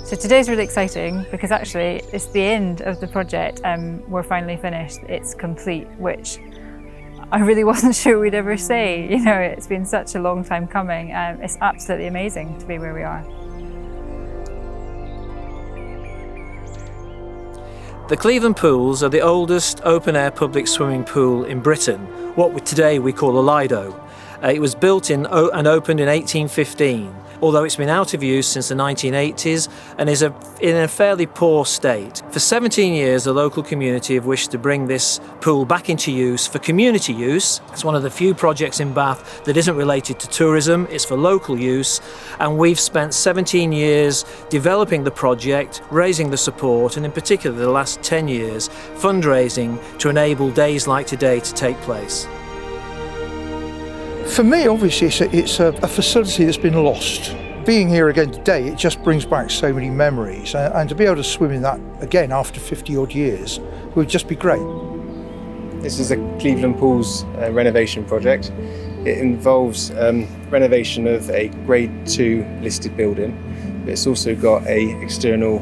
So today's really exciting because actually it's the end of the project. We're finally finished, it's complete, which I really wasn't sure we'd ever say. You know, it's been such a long time coming. It's absolutely amazing to be where we are. The Cleveland Pools are the oldest open-air public swimming pool in Britain, what today we call a lido. It was built and opened in 1815, although it's been out of use since the 1980s and is in a fairly poor state. For 17 years, the local community have wished to bring this pool back into use for community use. It's one of the few projects in Bath that isn't related to tourism, it's for local use, and we've spent 17 years developing the project, raising the support, and in particular the last 10 years, fundraising to enable days like today to take place. For me, obviously, it's a facility that's been lost. Being here again today, it just brings back so many memories, and to be able to swim in that again after 50 odd years would just be great. This is a Cleveland Pools renovation project. It involves renovation of a Grade 2 listed building. But it's also got an external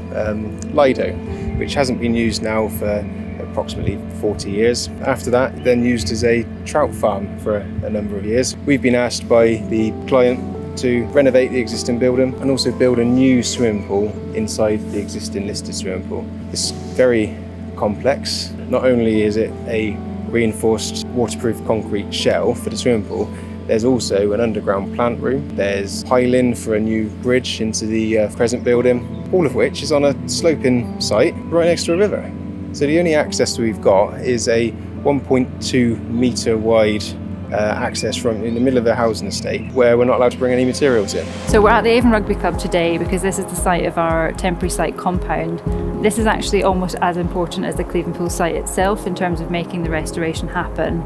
lido, which hasn't been used now for approximately 40 years. After that, then used as a trout farm for a number of years. We've been asked by the client to renovate the existing building and also build a new swimming pool inside the existing listed swimming pool. It's very complex. Not only is it a reinforced waterproof concrete shell for the swimming pool, there's also an underground plant room. There's piling for a new bridge into the Crescent building, all of which is on a sloping site right next to a river. So the only access we've got is a 1.2 metre wide access from in the middle of the housing estate where we're not allowed to bring any materials in. So we're at the Avon Rugby Club today because this is the site of our temporary site compound. This is actually almost as important as the Cleveland Pool site itself in terms of making the restoration happen,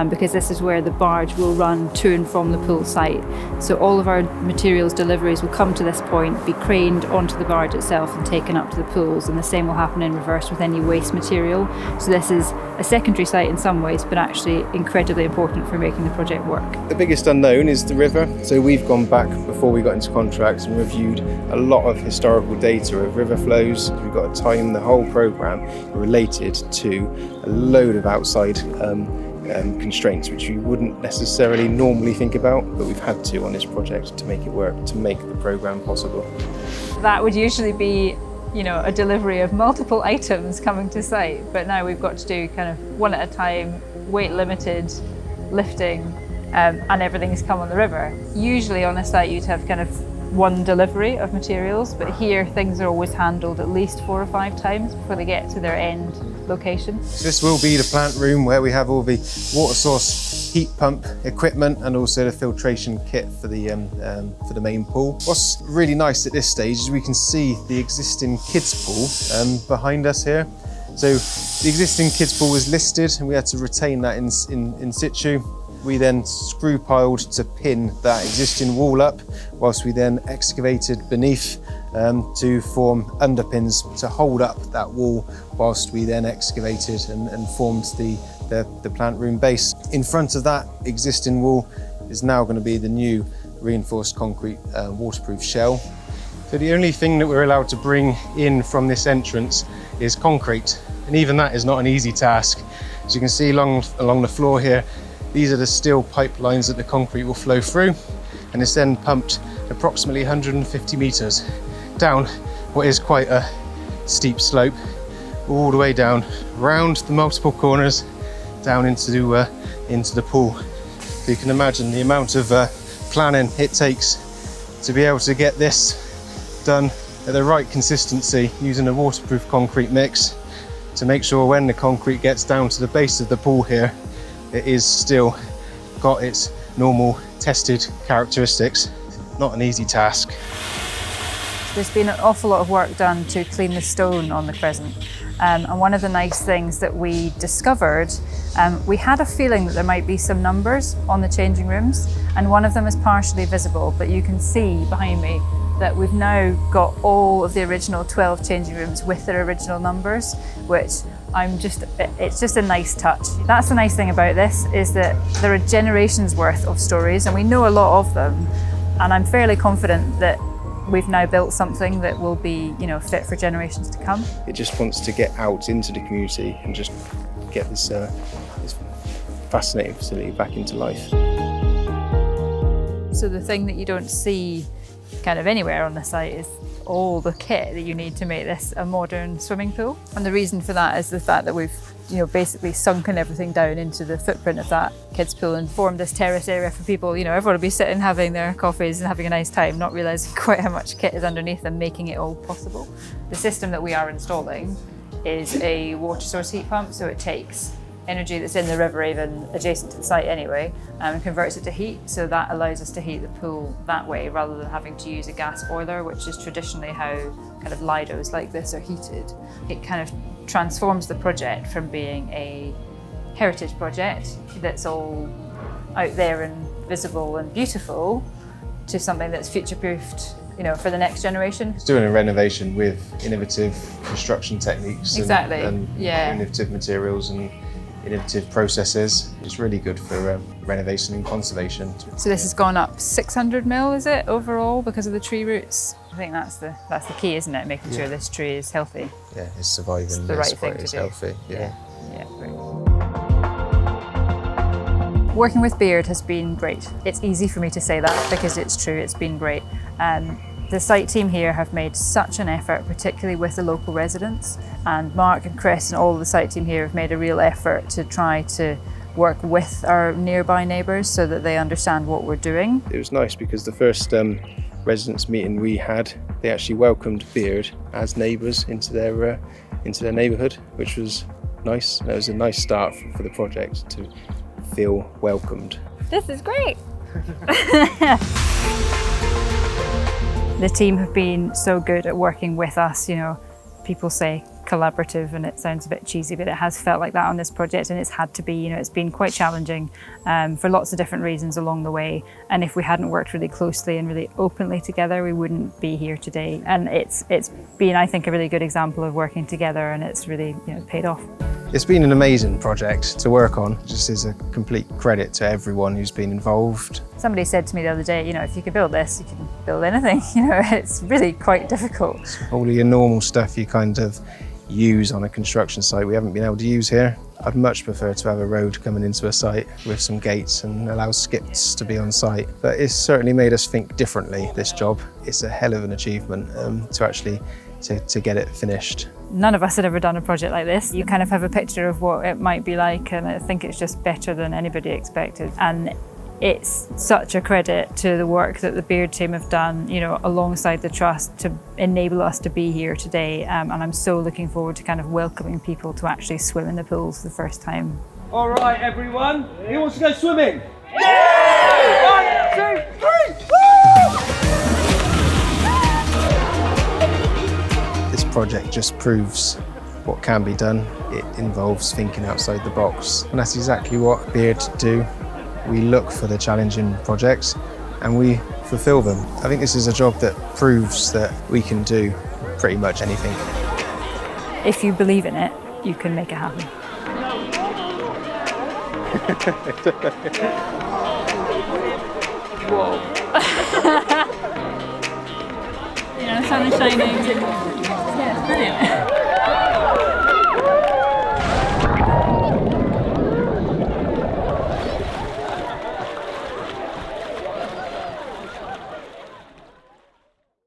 because this is where the barge will run to and from the pool site. So all of our materials deliveries will come to this point, be craned onto the barge itself and taken up to the pools, and the same will happen in reverse with any waste material. So this is a secondary site in some ways, but actually incredibly important for making the project work. The biggest unknown is the river. So we've gone back before we got into contracts and reviewed a lot of historical data of river flows. We've got to time the whole programme related to a load of outside constraints which you wouldn't necessarily normally think about, but we've had to on this project to make it work, to make the programme possible. That would usually be, you know, a delivery of multiple items coming to site, but now we've got to do kind of one at a time, weight limited, lifting, and everything's come on the river. Usually on a site you'd have kind of one delivery of materials, but here things are always handled at least 4 or 5 times before they get to their end location. So this will be the plant room where we have all the water source heat pump equipment and also the filtration kit for the main pool. What's really nice at this stage is we can see the existing kids pool behind us here. So the existing kids pool was listed and we had to retain that in situ. We then screw piled to pin that existing wall up, whilst we then excavated beneath to form underpins to hold up that wall, whilst we then excavated and formed the plant room base. In front of that existing wall is now going to be the new reinforced concrete waterproof shell. So the only thing that we're allowed to bring in from this entrance is concrete, and even that is not an easy task. As you can see along the floor here, these are the steel pipelines that the concrete will flow through, and it's then pumped approximately 150 metres down what is quite a steep slope, all the way down, round the multiple corners, down into the pool. So you can imagine the amount of planning it takes to be able to get this done at the right consistency using a waterproof concrete mix to make sure when the concrete gets down to the base of the pool here, it is still got its normal tested characteristics. Not an easy task. There's been an awful lot of work done to clean the stone on the Crescent. And one of the nice things that we discovered, we had a feeling that there might be some numbers on the changing rooms, and one of them is partially visible, but you can see behind me that we've now got all of the original 12 changing rooms with their original numbers, which it's just a nice touch. That's the nice thing about this, is that there are generations worth of stories and we know a lot of them, and I'm fairly confident that We've now built something that will be, fit for generations to come. It just wants to get out into the community and just get this fascinating facility back into life. So the thing that you don't see kind of anywhere on the site is all the kit that you need to make this a modern swimming pool. And the reason for that is the fact that we've basically sunken everything down into the footprint of that kids pool and formed this terrace area for people. Everyone will be sitting having their coffees and having a nice time, not realising quite how much kit is underneath and making it all possible. The system that we are installing is a water source heat pump, so it takes energy that's in the river, even adjacent to the site anyway, and converts it to heat. So that allows us to heat the pool that way rather than having to use a gas boiler, which is traditionally how kind of lidos like this are heated. It kind of transforms the project from being a heritage project that's all out there and visible and beautiful to something that's future-proofed, for the next generation. It's doing a renovation with innovative construction techniques and innovative materials and innovative processes. It's really good for renovation and conservation. So this has gone up 600 mil, is it, overall, because of the tree roots? I think that's the key, isn't it? Making sure this tree is healthy. Yeah, it's surviving. It's the right thing to do. Healthy. Yeah, great. Working with Beard has been great. It's easy for me to say that because it's true, it's been great. The site team here have made such an effort, particularly with the local residents. And Mark and Chris and all of the site team here have made a real effort to try to work with our nearby neighbours so that they understand what we're doing. It was nice because the first residents meeting we had, they actually welcomed Beard as neighbours into their neighbourhood, which was nice. And it was a nice start for the project to feel welcomed. This is great. The team have been so good at working with us. People say collaborative and it sounds a bit cheesy, but it has felt like that on this project, and it's had to be. It's been quite challenging for lots of different reasons along the way. And if we hadn't worked really closely and really openly together, we wouldn't be here today. And it's been, I think, a really good example of working together, and it's really paid off. It's been an amazing project to work on. Just is a complete credit to everyone who's been involved. Somebody said to me the other day, if you could build this, you can build anything. It's really quite difficult. All your normal stuff you kind of use on a construction site we haven't been able to use here. I'd much prefer to have a road coming into a site with some gates and allow skips to be on site. But it's certainly made us think differently, this job. It's a hell of an achievement to actually to get it finished. None of us had ever done a project like this. You kind of have a picture of what it might be like, and I think it's just better than anybody expected. And it's such a credit to the work that the Beard team have done, alongside the Trust to enable us to be here today. And I'm so looking forward to kind of welcoming people to actually swim in the pools for the first time. All right, everyone. Who wants to go swimming? Yeah! 1, 2, 3, woo! This project just proves what can be done. It involves thinking outside the box, and that's exactly what Beard do. We look for the challenging projects and we fulfill them. I think this is a job that proves that we can do pretty much anything. If you believe in it, you can make it happen. Whoa. The sun is shining. Yeah, it's brilliant.